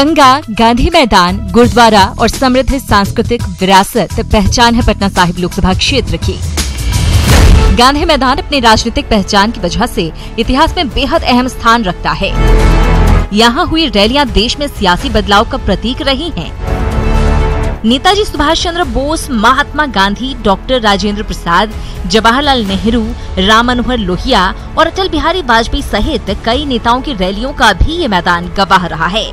गंगा, गांधी मैदान, गुरुद्वारा और समृद्ध सांस्कृतिक विरासत पहचान है पटना साहिब लोकसभा क्षेत्र की। गांधी मैदान अपनी राजनीतिक पहचान की वजह से इतिहास में बेहद अहम स्थान रखता है। यहाँ हुई रैलियां देश में सियासी बदलाव का प्रतीक रही हैं। नेताजी सुभाष चंद्र बोस, महात्मा गांधी, डॉक्टर राजेंद्र प्रसाद, जवाहरलाल नेहरू, राम मनोहर लोहिया और अटल बिहारी वाजपेयी सहित कई नेताओं की रैलियों का भी ये मैदान गवाह रहा है।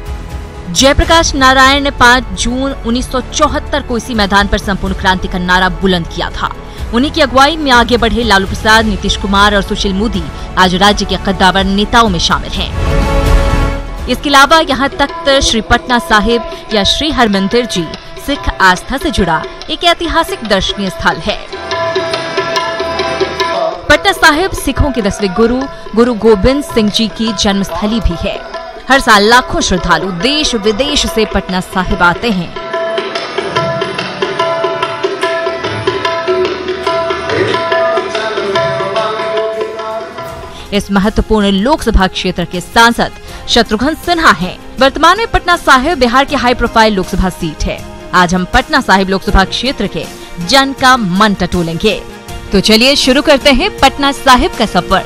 जयप्रकाश नारायण ने 5 जून 1974 को इसी मैदान पर संपूर्ण क्रांति का नारा बुलंद किया था। उन्हीं की अगुवाई में आगे बढ़े लालू प्रसाद, नीतीश कुमार और सुशील मोदी आज राज्य के कद्दावर नेताओं में शामिल हैं। इसके अलावा यहाँ तख्त श्री पटना साहिब या श्री हरमंदिर जी सिख आस्था से जुड़ा एक ऐतिहासिक दर्शनीय स्थल है। पटना साहिब सिखों के 10वें गुरु गोबिंद सिंह जी की जन्मस्थली भी है। हर साल लाखों श्रद्धालु देश विदेश से पटना साहिब आते हैं। इस महत्वपूर्ण लोकसभा क्षेत्र के सांसद शत्रुघ्न सिन्हा हैं। वर्तमान में पटना साहिब बिहार की हाई प्रोफाइल लोकसभा सीट है। आज हम पटना साहिब लोकसभा क्षेत्र के जन का मन टटोलेंगे। तो चलिए शुरू करते हैं पटना साहिब का सफर।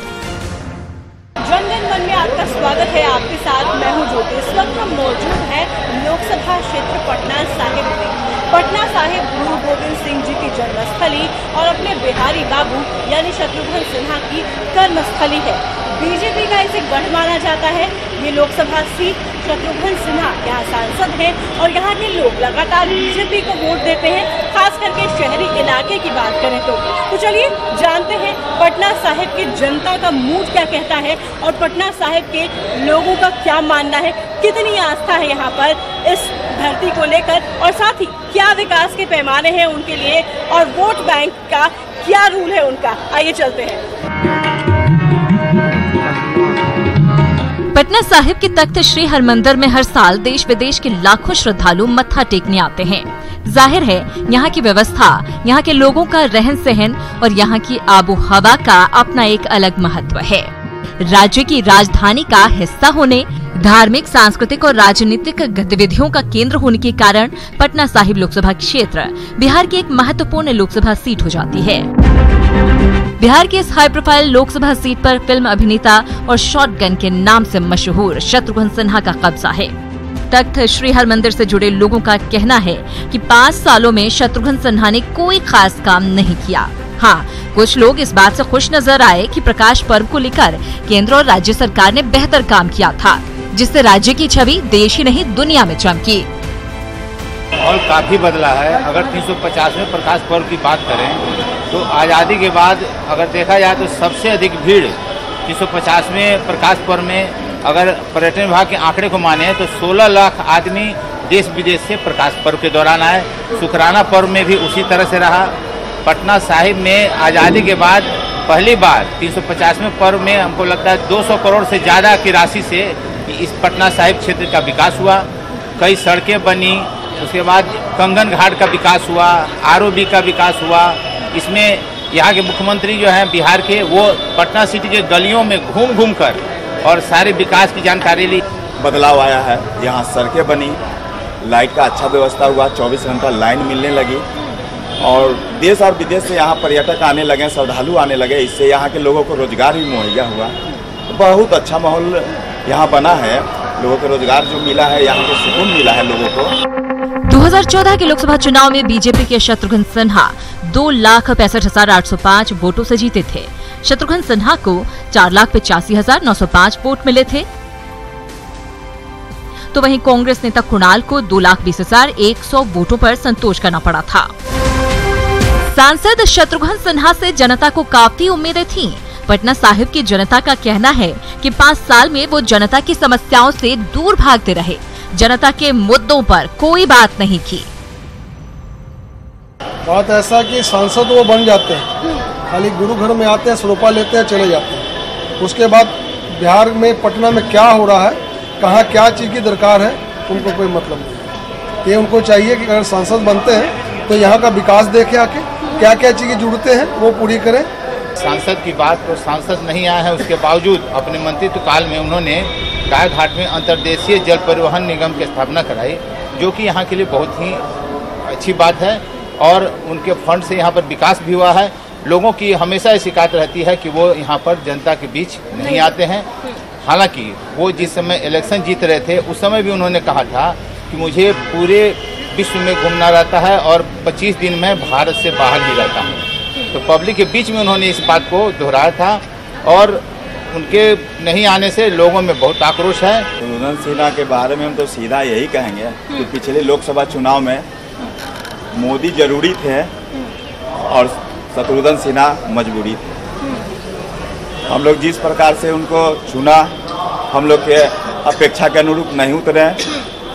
जन गण मन में आपका स्वागत है। आपके साथ मैं हूं ज्योति। इस वक्त हम मौजूद है लोकसभा क्षेत्र पटना साहिब में। पटना साहिब गुरु गोबिंद सिंह जी की जन्मस्थली और अपने बिहारी बाबू यानी शत्रुघ्न सिन्हा की कर्मस्थली है। बीजेपी का इसे गढ़ माना जाता है। ये लोकसभा सीट शत्रुघ्न सिन्हा यहाँ सांसद हैं और यहाँ के लोग लगातार बीजेपी को वोट देते हैं, खास करके शहरी इलाके की बात करें तो चलिए जानते हैं पटना साहिब की जनता का मूड क्या कहता है और पटना साहिब के लोगों का क्या मानना है, कितनी आस्था है यहाँ पर इस धरती को लेकर और साथ ही क्या विकास के पैमाने हैं उनके लिए और वोट बैंक का क्या रूल है उनका। आइए चलते हैं। पटना साहिब के तख्त श्री हरमंदिर में हर साल देश विदेश के लाखों श्रद्धालु मत्था टेकने आते हैं। जाहिर है यहाँ की व्यवस्था, यहाँ के लोगों का रहन सहन और यहाँ की आबो हवा का अपना एक अलग महत्व है। राज्य की राजधानी का हिस्सा होने, धार्मिक, सांस्कृतिक और राजनीतिक गतिविधियों का केंद्र होने के कारण पटना साहिब लोकसभा क्षेत्र बिहार की एक महत्वपूर्ण लोकसभा सीट हो जाती है। बिहार की इस हाई प्रोफाइल लोकसभा सीट पर फिल्म अभिनेता और शॉटगन के नाम से मशहूर शत्रुघ्न सिन्हा का कब्जा है। तख्त श्री हरमंदिर से जुड़े लोगों का कहना है कि 5 सालों में शत्रुघ्न सिन्हा ने कोई खास काम नहीं किया। हाँ, कुछ लोग इस बात से खुश नजर आए कि प्रकाश पर्व को लेकर केंद्र और राज्य सरकार ने बेहतर काम किया था, जिससे राज्य की छवि देश ही नहीं दुनिया में चमकी। और काफी बदला है। अगर 350वें प्रकाश पर्व की बात करें तो आज़ादी के बाद अगर देखा जाए तो सबसे अधिक भीड़ 350वें प्रकाश पर्व में अगर पर्यटन विभाग के आंकड़े को माने तो 16 लाख आदमी देश विदेश से प्रकाश पर्व के दौरान आए। शुक्राना पर्व में भी उसी तरह से रहा। पटना साहिब में आज़ादी के बाद पहली बार 350वें पर्व में हमको लगता है 200 करोड़ से ज़्यादा की राशि से इस पटना साहिब क्षेत्र का विकास हुआ। कई सड़कें बनी, उसके बाद कंगन घाट का विकास हुआ, आरओबी का विकास हुआ। इसमें यहाँ के मुख्यमंत्री जो हैं बिहार के, वो पटना सिटी के गलियों में घूम घूम कर और सारे विकास की जानकारी ली। बदलाव आया है। यहाँ सड़कें बनी, लाइट का अच्छा व्यवस्था हुआ, 24 घंटा लाइन मिलने लगी और देश और विदेश से यहाँ पर्यटक आने लगे, श्रद्धालु आने लगे। इससे यहाँ के लोगों को रोजगार भी मुहैया हुआ। बहुत अच्छा माहौल यहाँ बना है। लोगों को रोजगार जो मिला है, यहाँ के सुकून मिला है लोगों को। 2014 के लोकसभा चुनाव में बीजेपी के शत्रुघ्न सिन्हा 2,65,805 वोटों से जीते थे। शत्रुघ्न सिन्हा को 4,85,905 वोट मिले थे। तो वहीं कांग्रेस नेता कुणाल को 2,20,100 वोटों पर संतोष करना पड़ा था। सांसद शत्रुघ्न सिन्हा से जनता को काफी उम्मीदें थीं। पटना साहिब की जनता का कहना है कि 5 साल में वो जनता की समस्याओं से दूर भागते रहे, जनता के मुद्दों पर कोई बात नहीं की। बात ऐसा कि सांसद वो बन जाते हैं, खाली गुरु घर में आते हैं, स्वरूपा लेते हैं, चले जाते हैं। उसके बाद बिहार में, पटना में क्या हो रहा है, कहाँ क्या चीज़ की दरकार है, उनको कोई मतलब नहीं। ये उनको चाहिए कि अगर सांसद बनते हैं तो यहाँ का विकास देखे, आके क्या क्या चीज़ें जुड़ते हैं वो पूरी करें। सांसद की बात तो सांसद नहीं आया है, उसके बावजूद अपने मंत्रित्व काल में उन्होंने गाय घाट में अंतर्देशीय जल परिवहन निगम की स्थापना कराई, जो कि यहाँ के लिए बहुत ही अच्छी बात है। और उनके फंड से यहाँ पर विकास भी हुआ है। लोगों की हमेशा शिकायत रहती है कि वो यहाँ पर जनता के बीच नहीं आते हैं। हालांकि वो जिस समय इलेक्शन जीत रहे थे उस समय भी उन्होंने कहा था कि मुझे पूरे विश्व में घूमना रहता है और 25 दिन में भारत से बाहर ही रहता हूँ। तो पब्लिक के बीच में उन्होंने इस बात को दोहराया था और उनके नहीं आने से लोगों में बहुत आक्रोश है। शत्रुघ्न सिन्हा के बारे में हम तो सीधा यही कहेंगे कि पिछले लोकसभा चुनाव में मोदी जरूरी थे और शत्रुघ्न सिन्हा मजबूरी थे। हम लोग जिस प्रकार से उनको चुना, हम लोग के अपेक्षा के अनुरूप नहीं उतरे,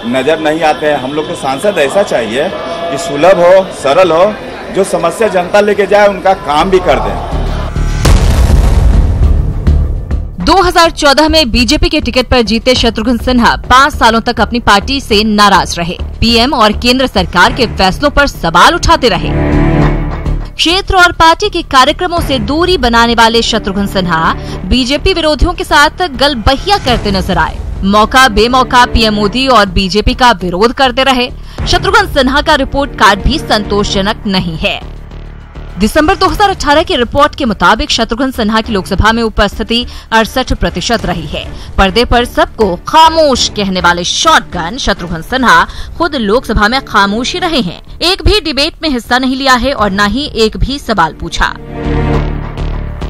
नज़र नहीं आते हैं। हम लोग को सांसद ऐसा चाहिए कि सुलभ हो, सरल हो, जो समस्या जनता लेके जाए उनका काम भी कर दें। 2014 में बीजेपी के टिकट पर जीते शत्रुघ्न सिन्हा 5 सालों तक अपनी पार्टी से नाराज रहे। पीएम और केंद्र सरकार के फैसलों पर सवाल उठाते रहे। क्षेत्र और पार्टी के कार्यक्रमों से दूरी बनाने वाले शत्रुघ्न सिन्हा बीजेपी विरोधियों के साथ गलबहिया करते नजर आए। मौका बेमौका पीएम मोदी और बीजेपी का विरोध करते रहे। शत्रुघ्न सिन्हा का रिपोर्ट कार्ड भी संतोषजनक नहीं है। दिसंबर 2018 की रिपोर्ट के मुताबिक शत्रुघ्न सिन्हा की लोकसभा में उपस्थिति 68% रही है। पर्दे पर सबको खामोश कहने वाले शॉटगन शत्रुघ्न सिन्हा खुद लोकसभा में खामोश ही रहे हैं। एक भी डिबेट में हिस्सा नहीं लिया है और न ही एक भी सवाल पूछा।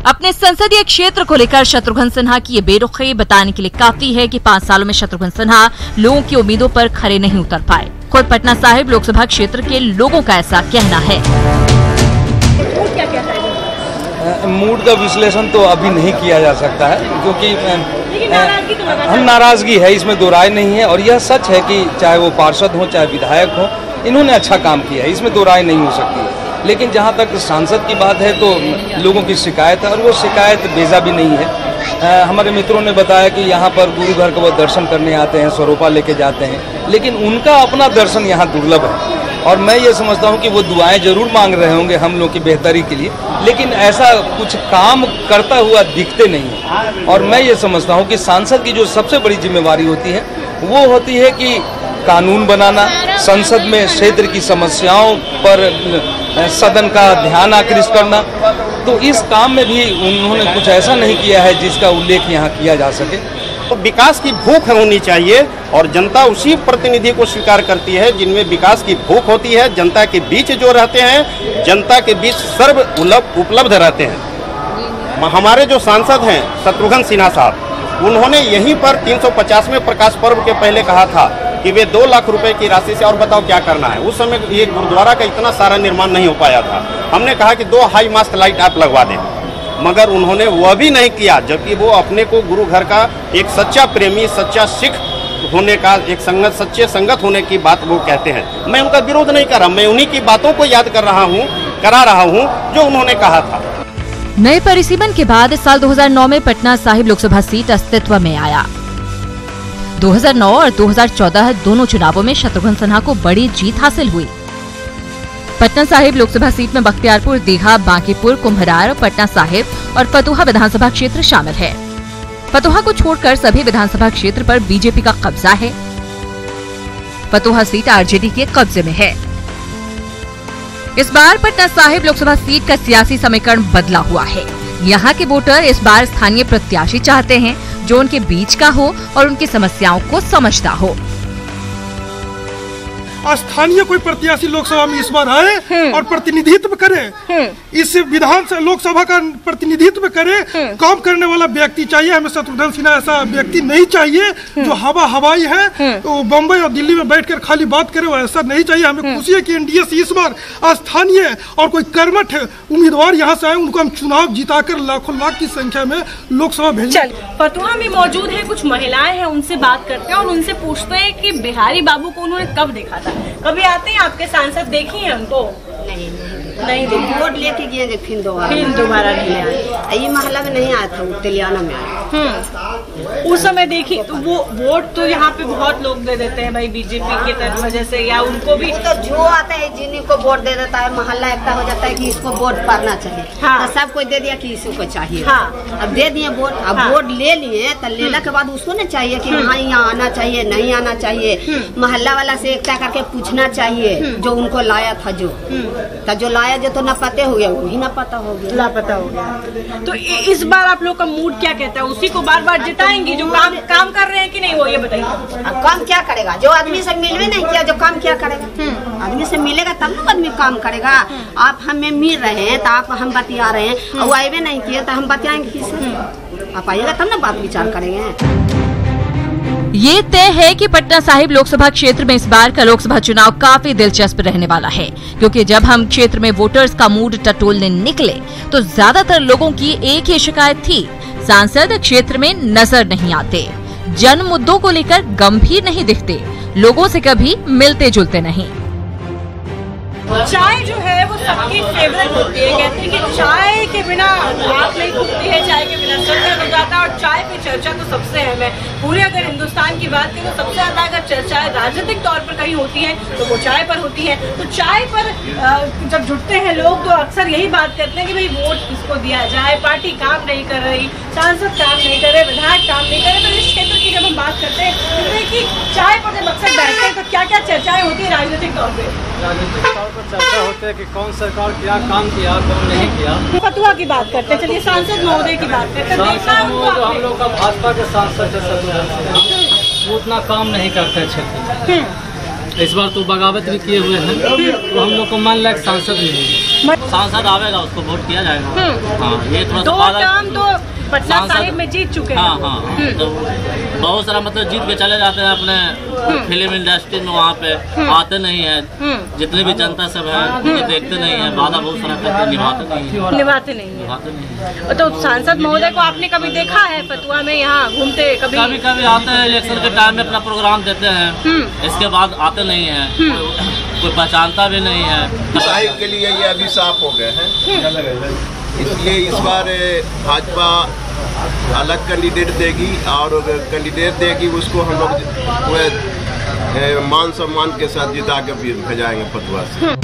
अपने संसदीय क्षेत्र को लेकर शत्रुघ्न सिन्हा की ये बेरुखी बताने के लिए काफी है कि 5 सालों में शत्रुघ्न सिन्हा लोगों की उम्मीदों पर खरे नहीं उतर पाए। खुद पटना साहिब लोकसभा क्षेत्र के लोगों का ऐसा कहना है। क्या कहता है? मूड का विश्लेषण तो अभी नहीं किया जा सकता है, क्योंकि नाराजगी तो लगातार नाराजगी है, इसमें दो राय नहीं है। और यह सच है कि चाहे वो पार्षद हो चाहे विधायक हो, इन्होंने अच्छा काम किया है, इसमें दो राय नहीं हो सकती। लेकिन जहाँ तक सांसद की बात है तो लोगों की शिकायत है और वो शिकायत बेजा भी नहीं है। हमारे मित्रों ने बताया कि यहाँ पर गुरु घर का वो दर्शन करने आते हैं, स्वरूपा लेके जाते हैं, लेकिन उनका अपना दर्शन यहाँ दुर्लभ है। और मैं ये समझता हूँ कि वो दुआएं जरूर मांग रहे होंगे हम लोग की बेहतरी के लिए, लेकिन ऐसा कुछ काम करता हुआ दिखते नहीं है। और मैं ये समझता हूँ कि सांसद की जो सबसे बड़ी जिम्मेवारी होती है वो होती है कि कानून बनाना, संसद में क्षेत्र की समस्याओं पर सदन का ध्यान आकृष्ट करना। तो इस काम में भी उन्होंने कुछ ऐसा नहीं किया है जिसका उल्लेख यहाँ किया जा सके। तो विकास की भूख होनी चाहिए और जनता उसी प्रतिनिधि को स्वीकार करती है जिनमें विकास की भूख होती है। जनता के बीच जो रहते हैं, जनता के बीच सर्व उपलब्ध रहते हैं। हमारे जो सांसद हैं शत्रुघ्न सिन्हा साहब, उन्होंने यहीं पर 350वें प्रकाश पर्व के पहले कहा था कि वे 2 लाख रुपए की राशि से और बताओ क्या करना है। उस समय ये गुरुद्वारा का इतना सारा निर्माण नहीं हो पाया था। हमने कहा कि 2 हाई मास्ट लाइट आप लगवा दें, मगर उन्होंने वह भी नहीं किया, जबकि वो अपने को गुरु घर का एक सच्चा प्रेमी, सच्चा सिख होने का, एक सच्चे संगत होने की बात वो कहते हैं। मैं उनका विरोध नहीं कर रहा, मैं उन्हीं की बातों को याद करा रहा हूँ जो उन्होंने कहा था। नए परिसीमन के बाद साल 2009 में पटना साहिब लोकसभा सीट अस्तित्व में आया। 2009 और 2014 दोनों चुनावों में शत्रुघ्न सिन्हा को बड़ी जीत हासिल हुई। पटना साहिब लोकसभा सीट में बख्तियारपुर, दीघा, बांकीपुर, कुम्भरार, पटना साहिब और फतुहा विधानसभा क्षेत्र शामिल है। फतुहा को छोड़कर सभी विधानसभा क्षेत्र पर बीजेपी का कब्जा है। फतुहा सीट आरजेडी के कब्जे में है। इस बार पटना साहिब लोकसभा सीट का सियासी समीकरण बदला हुआ है। यहाँ के वोटर इस बार स्थानीय प्रत्याशी चाहते हैं जो उनके बीच का हो और उनकी समस्याओं को समझता हो। स्थानीय कोई प्रत्याशी लोकसभा में इस बार आए और प्रतिनिधित्व करे, इस विधानसभा लोकसभा का प्रतिनिधित्व करे, काम करने वाला व्यक्ति चाहिए। हमें शत्रुघ्न सिन्हा ऐसा व्यक्ति नहीं चाहिए जो हवाई है, तो बम्बई और दिल्ली में बैठकर खाली बात करे, वो ऐसा नहीं चाहिए। हमें खुशी है कि एनडीए से इस बार स्थानीय और कोई कर्मठ उम्मीदवार यहाँ से आए, उनको हम चुनाव जिताकर लाखों लाख की संख्या में लोकसभा भेजें। फतुहा में मौजूद है कुछ महिलाएं हैं, उनसे बात करते हैं और उनसे पूछते हैं कि बिहारी बाबू को उन्होंने कब देखा था। कभी आते हैं आपके सांसद, देखी हैं उनको? नहीं वोट लेके गए, फिर दोबारा नहीं आए। ये मोहल्ला में नहीं आया था, तेलियाना में आया। उस समय देखिए तो वो वोट तो यहाँ पे बहुत लोग दे देते हैं भाई बीजेपी की तरफ वजह से, या उनको भी तो जो आता है जिन्हीं को वोट दे देता है, मोहल्ला एकता हो जाता है कि इसको वोट पड़ना चाहिए। हाँ। तो सब कोई दे दिया कि इसी को चाहिए। हाँ। अब दे दिए वोट, अब हाँ। वोट ले लिए तो लेने के बाद उसको ना चाहिए कि हाँ यहाँ आना चाहिए नहीं आना चाहिए, मोहल्ला वाला से एकता करके पूछना चाहिए जो उनको लाया था, जो लाया जो तो न पते हो गया वही न पता हो गया, लापता हो गया। तो इस बार आप लोग का मूड क्या कहता है? उसी को बार बार जिताएंगे जो काम कर रहे हैं कि नहीं, वो ये बताइए। अब काम क्या करेगा? जो आदमी से मिलवे नहीं किया, जो काम क्या करेगा? आदमी से मिलेगा तब ना आदमी काम करेगा। आप हमें मिल रहे हैं तो आप हम बतिया रहे हैं, और वो आए नहीं किए तो हम बतियाएंगे किससे? आप आइएगा तब ना बात विचार करेंगे। ये तय है कि पटना साहिब लोकसभा क्षेत्र में इस बार का लोकसभा चुनाव काफी दिलचस्प रहने वाला है, क्योंकि जब हम क्षेत्र में वोटर्स का मूड टटोलने निकले तो ज्यादातर लोगों की एक ही शिकायत थी, सांसद क्षेत्र में नजर नहीं आते, जन मुद्दों को लेकर गंभीर नहीं दिखते, लोगों से कभी मिलते जुलते नहीं। चाय जो है वो सबकी फेवरेट होती है, कहते हैं कि चाय के बिना आँख नहीं खुलती है, चाय के बिना सर नहीं जाता, और चाय पे चर्चा तो सबसे अहम है। पूरे अगर हिंदुस्तान की बात करें तो सबसे ज्यादा अगर चर्चाएं राजनीतिक तौर पर कहीं होती है तो वो चाय पर होती है। तो चाय पर जब जुटते हैं लोग तो अक्सर यही बात करते हैं कि भाई वोट किसको दिया जाए, पार्टी काम नहीं कर रही, सांसद काम नहीं कर रहे, विधायक काम नहीं कर रहे। तो इस क्षेत्र की जब हम बात करते हैं कि चाय पर जब अक्सर बैठते हैं तो क्या क्या चर्चाएं होती है राजनीतिक तौर पर? चर्चा होते है कि कौन सरकार क्या काम किया कौन नहीं किया। फतुहा की बात करते हैं, चलिए सांसद महोदय की बात करते हैं। जो हम लोग का भाजपा के सांसद वो उतना काम नहीं करते क्षेत्र में। इस बार तो बगावत भी किए हुए हैं, तो हम लोग को मन लायक सांसद नहीं, सांसद आवेगा उसको वोट किया जाएगा। हाँ, ये दो टर्म तो पटना साहिब में जीत चुके हैं। हाँ, तो बहुत सारा मतलब जीत के चले जाते हैं अपने फिल्म इंडस्ट्री में, वहाँ पे आते नहीं है, जितने भी जनता सब है ये देखते नहीं है, वादा बहुत सारा करते निभाते नहीं है। तो सांसद महोदय को आपने कभी देखा है फतुहा में यहाँ घूमते? कभी आते हैं, इलेक्शन के टाइम में अपना प्रोग्राम देते हैं, इसके बाद आते नहीं है, कोई पहचानता भी नहीं है। साहिब के लिए ये अभी साफ हो गए हैं, इसलिए इस बार भाजपा अलग कैंडिडेट देगी, और कैंडिडेट देगी उसको हम लोग मान सम्मान के साथ जिता के भेजाएंगे फतुहा से।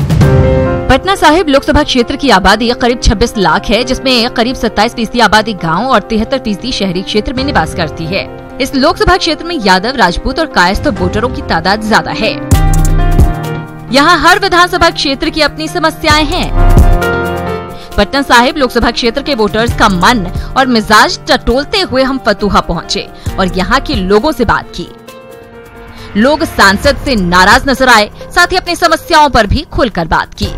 पटना साहिब लोकसभा क्षेत्र की आबादी करीब 26 लाख है, जिसमें करीब 27% आबादी गांव और 73% शहरी क्षेत्र में निवास करती है। इस लोकसभा क्षेत्र में यादव, राजपूत और कायस्थ वोटरों की तादाद ज्यादा है। यहाँ हर विधानसभा क्षेत्र की अपनी समस्याएं हैं। पटना साहिब लोकसभा क्षेत्र के वोटर्स का मन और मिजाज टटोलते हुए हम फतुहा पहुंचे और यहाँ के लोगों से बात की। लोग सांसद से नाराज नजर आए, साथ ही अपनी समस्याओं पर भी खुलकर बात की।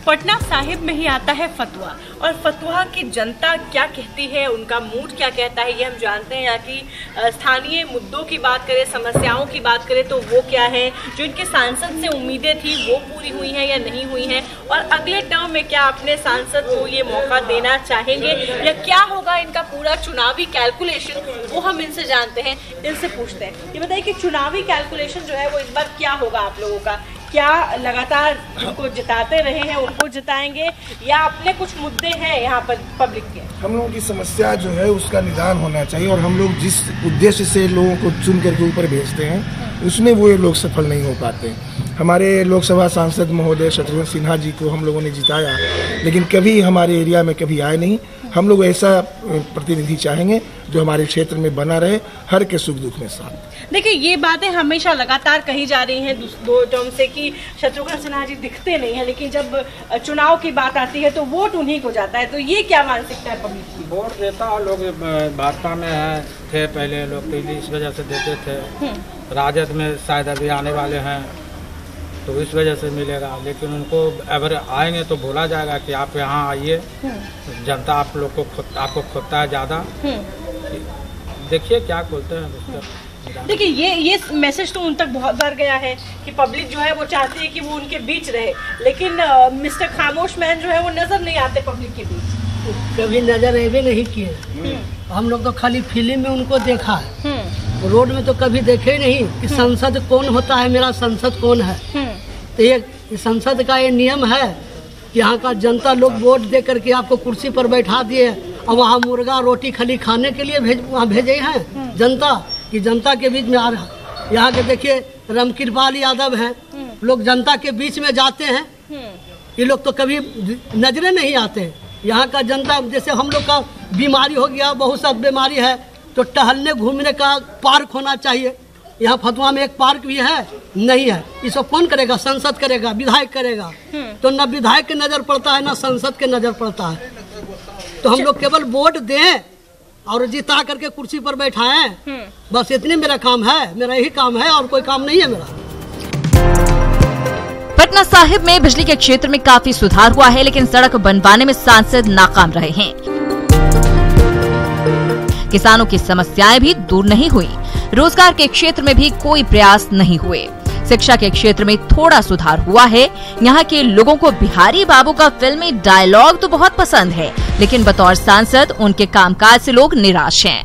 पटना साहिब में ही आता है फतुहा, और फतुहा की जनता क्या कहती है, उनका मूड क्या कहता है, ये हम जानते हैं। यहाँ की स्थानीय मुद्दों की बात करें, समस्याओं की बात करें तो वो क्या है, जो इनके सांसद से उम्मीदें थी वो पूरी हुई हैं या नहीं हुई हैं, और अगले टर्म में क्या अपने सांसद को ये मौका देना चाहेंगे या क्या होगा इनका पूरा चुनावी कैलकुलेशन, वो हम इनसे जानते हैं, इनसे पूछते हैं। ये बताइए कि चुनावी कैलकुलेशन जो है वो इस बार क्या होगा आप लोगों का? क्या लगातार जिनको जिताते रहे हैं उनको जिताएंगे, या अपने कुछ मुद्दे हैं यहाँ पर पब्लिक के? हम लोगों की समस्या जो है उसका निदान होना चाहिए, और हम लोग जिस उद्देश्य से लोगों को चुन करके ऊपर भेजते हैं उसमें वो लोग सफल नहीं हो पाते। हमारे लोकसभा सांसद महोदय शत्रुघ्न सिन्हा जी को हम लोगों ने जिताया, लेकिन कभी हमारे एरिया में कभी आए नहीं। हम लोग ऐसा प्रतिनिधि चाहेंगे जो हमारे क्षेत्र में बना रहे, हर के सुख दुख में साथ। देखिए, ये बातें हमेशा लगातार कही जा रही हैं दो टर्म से कि शत्रुघ्न सिन्हा जी दिखते नहीं हैं, लेकिन जब चुनाव की बात आती है तो वोट उन्हीं को जाता है। तो ये क्या मानसिकता है पब्लिक की? वोट देता और लोग भाजपा में थे पहले लोग, तो इस वजह से देते थे। राजद में शायद अभी आने वाले हैं तो इस वजह से मिलेगा, लेकिन उनको अगर आएंगे तो बोला जाएगा कि आप यहाँ आइए, जनता आप लोग को आपको खोता है ज़्यादा। देखिए क्या बोलते हैं। देखिए, ये मैसेज तो उन तक बहुत बार गया है कि पब्लिक जो है वो चाहती है कि वो उनके बीच रहे, लेकिन मिस्टर खामोश मैन जो है वो नजर नहीं आते पब्लिक के बीच। कभी नजर आवे नहीं किए, हम लोग तो खाली फिल्म में उनको देखा है, रोड में तो कभी देखे नहीं कि संसद कौन होता है, मेरा संसद कौन है। तो ये संसद का ये नियम है कि यहाँ का जनता लोग वोट दे करके आपको कुर्सी पर बैठा दिए, और वहाँ मुर्गा रोटी खाली खाने के लिए वहाँ भेजे हैं जनता, कि जनता के बीच में आ रहा। यहाँ के देखिए रामकृपाल यादव हैं, लोग जनता के बीच में जाते हैं, ये लोग तो कभी नजरे नहीं आते हैं। यहाँ का जनता, जैसे हम लोग का बीमारी हो गया, बहुत सा बीमारी है, तो टहलने घूमने का पार्क होना चाहिए। यहाँ फतुआ में एक पार्क भी है, नहीं है। इसको कौन करेगा? संसद करेगा, विधायक करेगा। तो न विधायक की नज़र पड़ता है, न संसद के नज़र पड़ता है। तो हम लोग केवल वोट दें और जिता करके कुर्सी पर बैठाएं, बस इतनी मेरा काम है, मेरा यही काम है और कोई काम नहीं है मेरा। पटना साहिब में बिजली के क्षेत्र में काफी सुधार हुआ है, लेकिन सड़क बनवाने में सांसद नाकाम रहे हैं। किसानों की समस्याएं भी दूर नहीं हुई, रोजगार के क्षेत्र में भी कोई प्रयास नहीं हुए। शिक्षा के क्षेत्र में थोड़ा सुधार हुआ है। यहाँ के लोगों को बिहारी बाबू का फिल्मी डायलॉग तो बहुत पसंद है, लेकिन बतौर सांसद उनके कामकाज से लोग निराश हैं।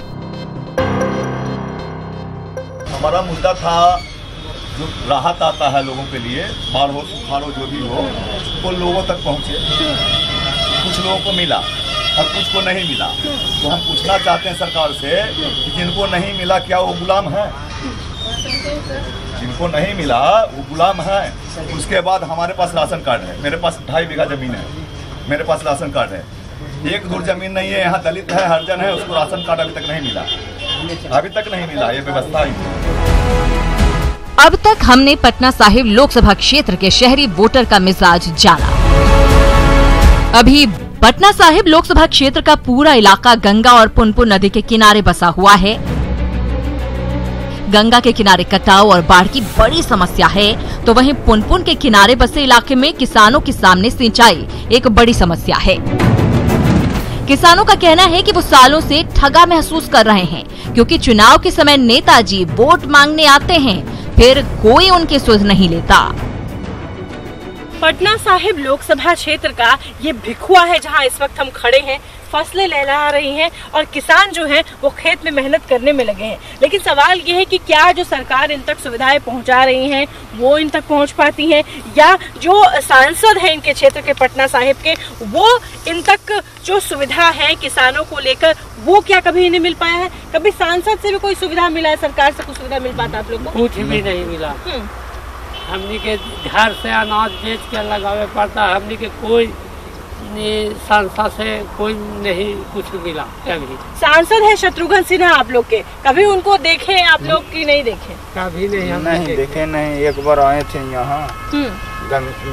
हमारा मुद्दा था जो राहत आता है लोगों के लिए, बाढ़ हो सुखाड़ हो जो भी हो, वो लोगों तक पहुँचे। कुछ लोगों को मिला और कुछ को नहीं मिला। तो हम पूछना चाहते हैं सरकार से कि जिनको नहीं मिला क्या वो गुलाम है? जिनको नहीं मिला वो गुलाम है। उसके बाद हमारे पास राशन कार्ड है, मेरे पास 2.5 बीघा जमीन है, मेरे पास राशन कार्ड है। एक दूर जमीन नहीं है, यहाँ दलित है, हरिजन है, उसको राशन कार्ड अभी तक नहीं मिला, अभी तक नहीं मिला। ये व्यवस्था अब तक हमने पटना साहिब लोकसभा क्षेत्र के शहरी वोटर का मिजाज जाना। अभी पटना साहिब लोकसभा क्षेत्र का पूरा इलाका गंगा और पुनपुन नदी के किनारे बसा हुआ है। गंगा के किनारे कटाव और बाढ़ की बड़ी समस्या है, तो वहीं पुनपुन के किनारे बसे इलाके में किसानों के सामने सिंचाई एक बड़ी समस्या है। किसानों का कहना है कि वो सालों से ठगा महसूस कर रहे हैं, क्योंकि चुनाव के समय नेताजी वोट मांगने आते हैं, फिर कोई उनकी सुध नहीं लेता। पटना साहिब लोकसभा क्षेत्र का ये भिखुआ है जहां इस वक्त हम खड़े हैं। फसलें लहरा रही हैं और किसान जो हैं वो खेत में मेहनत करने में लगे हैं। लेकिन सवाल ये है कि क्या जो सरकार इन तक सुविधाएं पहुंचा रही हैं वो इन तक पहुंच पाती हैं, या जो सांसद हैं इनके क्षेत्र के पटना साहिब के, वो इन तक जो सुविधा है किसानों को लेकर वो क्या कभी इन्हें मिल पाया है? कभी सांसद से भी कोई सुविधा मिला है? सरकार से कुछ सुविधा मिल पाता आप लोग को? कुछ भी नहीं मिला। हमनी के घर से अनाज बेच के लगावे पड़ता है। हमनी के कोई संस्था से कोई नहीं कुछ मिला। कभी सांसद है शत्रुघ्न सिन्हा आप लोग के, कभी उनको देखे आप लोग की नहीं देखे? कभी नहीं, हम नहीं देखे। नहीं, एक बार आए थे यहाँ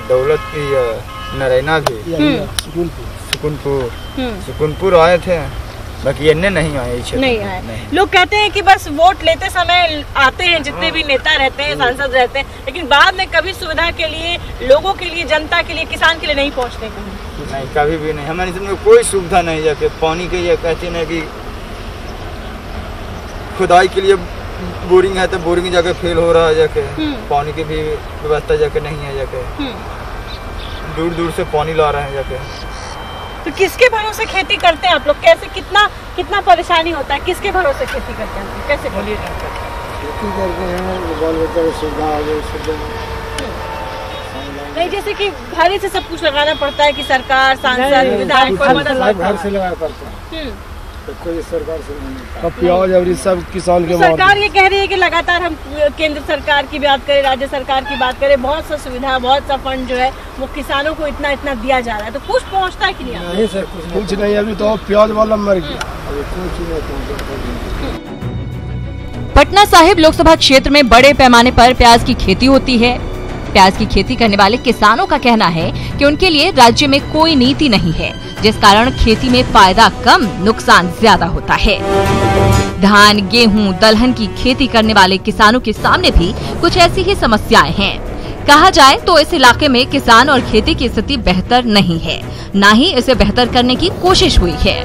दौलत की नरैना भी सुकुनपुर आए थे, बाकी इन्हें नहीं आए। नहीं आए। लोग कहते हैं कि बस वोट लेते समय आते हैं जितने भी नेता रहते हैं, सांसद रहते हैं, लेकिन बाद में कभी सुविधा के लिए, लोगों के लिए, जनता के लिए, किसान के लिए नहीं पहुंचते। नहीं, कभी भी नहीं। हमारे इसमें कोई सुविधा नहीं। जाके पानी के लिए कहते हैं कि खुदाई के लिए बोरिंग है तो बोरिंग जाके फेल हो रहा है, जाके पानी की भी व्यवस्था जाके नहीं है, जाके दूर दूर से पानी ला रहे हैं जाके। तो किसके भरोसे खेती करते हैं आप लोग? कैसे, कितना परेशानी होता है? किसके भरोसे खेती करते हैं? कैसे बोलिए? खेती करते हैं, बाल बच्चा को सुविधा आ गई। नहीं, जैसे कि भारी से सब कुछ लगाना पड़ता है कि सरकार, सांसद, विधायक कोई मदद घर से लगाना पड़ता है, तो कोई सरकार से नहीं। प्याज और सब किसान के सरकार ये कह रही है कि लगातार हम केंद्र सरकार की बात करें, राज्य सरकार की बात करें, बहुत सा सुविधा, बहुत सा फंड जो है वो किसानों को इतना इतना दिया जा रहा है, तो कुछ पहुंचता है कि नहीं? नहीं सर, कुछ नहीं। अभी तो प्याज वाला मर गया। पटना साहिब लोकसभा क्षेत्र में बड़े पैमाने पर प्याज की खेती होती है। प्याज की खेती करने वाले किसानों का कहना है कि उनके लिए राज्य में कोई नीति नहीं है, जिस कारण खेती में फायदा कम, नुकसान ज्यादा होता है। धान, गेहूं, दलहन की खेती करने वाले किसानों के सामने भी कुछ ऐसी ही समस्याएं हैं। कहा जाए तो इस इलाके में किसान और खेती की स्थिति बेहतर नहीं है, न ही इसे बेहतर करने की कोशिश हुई है।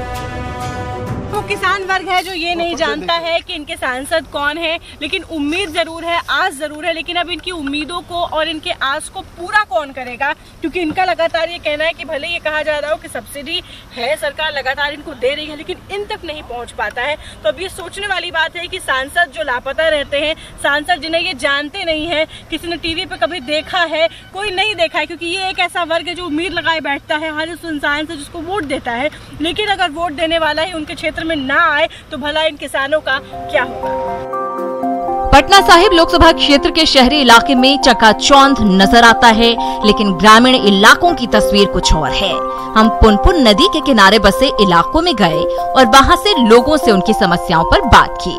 वो किसान वर्ग है जो ये नहीं जानता है कि इनके सांसद कौन है, लेकिन उम्मीद जरूर है, आस जरूर है, लेकिन अब इनकी उम्मीदों को और इनके आस को पूरा कौन करेगा क्योंकि इनका लगातार ये कहना है कि भले ये कहा जा रहा हो कि सब्सिडी है, सरकार लगातार इनको दे रही है, लेकिन इन तक नहीं पहुंच पाता है। तो अब ये सोचने वाली बात है कि सांसद जो लापता रहते हैं, सांसद जिन्हें ये जानते नहीं है, किसी ने टीवी पे कभी देखा है, कोई नहीं देखा है, क्योंकि ये एक ऐसा वर्ग है जो उम्मीद लगाए बैठता है हर उस इंसान से जिसको वोट देता है, लेकिन अगर वोट देने वाला ही उनके क्षेत्र में ना आए तो भला इन किसानों का क्या होगा। पटना साहिब लोकसभा क्षेत्र के शहरी इलाके में चकाचौंध नजर आता है, लेकिन ग्रामीण इलाकों की तस्वीर कुछ और है। हम पुनपुन नदी के किनारे बसे इलाकों में गए और वहां से लोगों से उनकी समस्याओं पर बात की।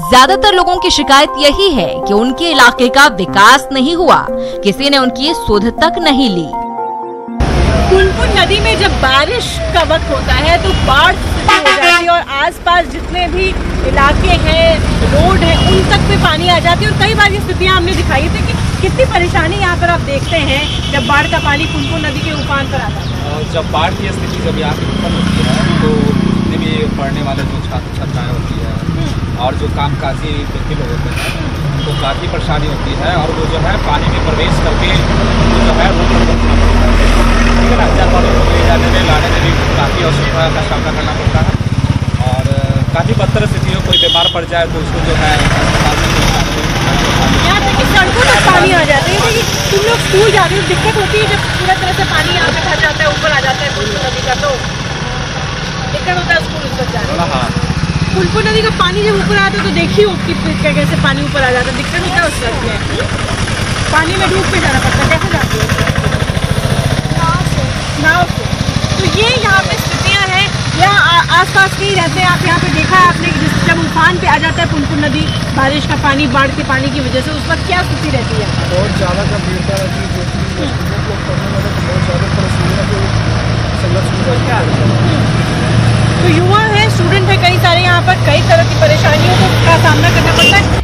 ज्यादातर लोगों की शिकायत यही है कि उनके इलाके का विकास नहीं हुआ, किसी ने उनकी सुध तक नहीं ली। पुनपुन नदी में जब बारिश का वक्त होता है तो बाढ़ हो जाती है और आसपास जितने भी इलाके हैं, रोड है, उन तक पे पानी आ जाती है। और कई बार ये स्थितियां हमने दिखाई थी कि कितनी परेशानी यहाँ पर आप देखते हैं जब बाढ़ का पानी पुनपुन नदी के उफान पर आता है। जब बाढ़ की स्थिति जब यहाँ की उत्पन्न होती है तो जितने भी पढ़ने वाले जो छात्र छात्राएं होती है और जो कामकाजी व्यक्ति लोग होते हैं उनको काफ़ी परेशानी होती है और वो जो है पानी में प्रवेश करके जो है रोड पर पहुँचना पड़ता है। ठीक है ना, जानवरों को ले जाने में लाने में भी काफ़ी असुविधा का सामना करना पड़ता है और काफ़ी बदतर स्थिति हो, कोई बीमार पड़ जाए तो उसको जो है यहाँ तक कि सड़कों तक पानी आ जाता है। कि तुम लोग स्कूल जाते हो, दिक्कत होती है जब पूरा तरह से पानी यहाँ पे भर जाता है, ऊपर आ जाता है पुनपुन नदी का, तो दिक्कत होता है स्कूल तक जाने। पुनपुन नदी का पानी जब ऊपर आता है तो देखिए उसकी कैसे पानी ऊपर आ जाता है, दिक्कत होता है उस वक्त में। पानी में डूब के जाना पड़ता है, कैसे जाती है? नाव से। तो ये यहाँ पे स्थितियाँ हैं, यहाँ आसपास नहीं रहते हैं। आप यहाँ पे देखा है आपने जब उफान पे आ जाता है पुनपुन नदी, बारिश का पानी, बाढ़ के पानी की वजह से, उस वक्त क्या स्थिति रहती है? बहुत ज़्यादा गंभीरता रहती है, जो कि स्टूडेंट लोग पढ़ने वाले को बहुत ज़्यादा परेशानियाँ को संघर्ष तो युवा है, स्टूडेंट है, कई सारे यहाँ पर कई तरह की परेशानियों का सामना करना पड़ता है।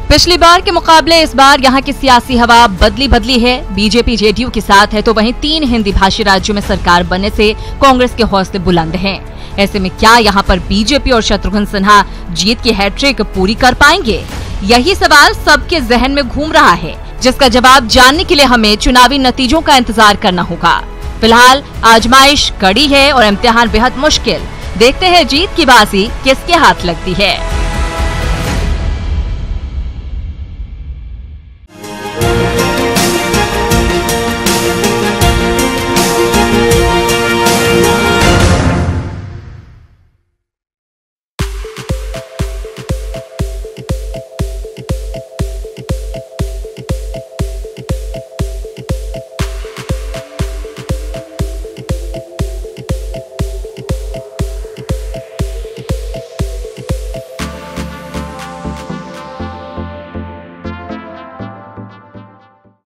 पिछली बार के मुकाबले इस बार यहाँ की सियासी हवा बदली है। बीजेपी जेडीयू के साथ है तो वहीं 3 हिंदी भाषी राज्यों में सरकार बनने से कांग्रेस के हौसले बुलंद हैं। ऐसे में क्या यहाँ पर बीजेपी और शत्रुघ्न सिन्हा जीत की हैट्रिक पूरी कर पाएंगे? यही सवाल सबके जहन में घूम रहा है, जिसका जवाब जानने के लिए हमें चुनावी नतीजों का इंतजार करना होगा। फिलहाल आजमाइश कड़ी है और इम्तिहान बेहद मुश्किल। देखते हैं जीत की बाजी किसके हाथ लगती है।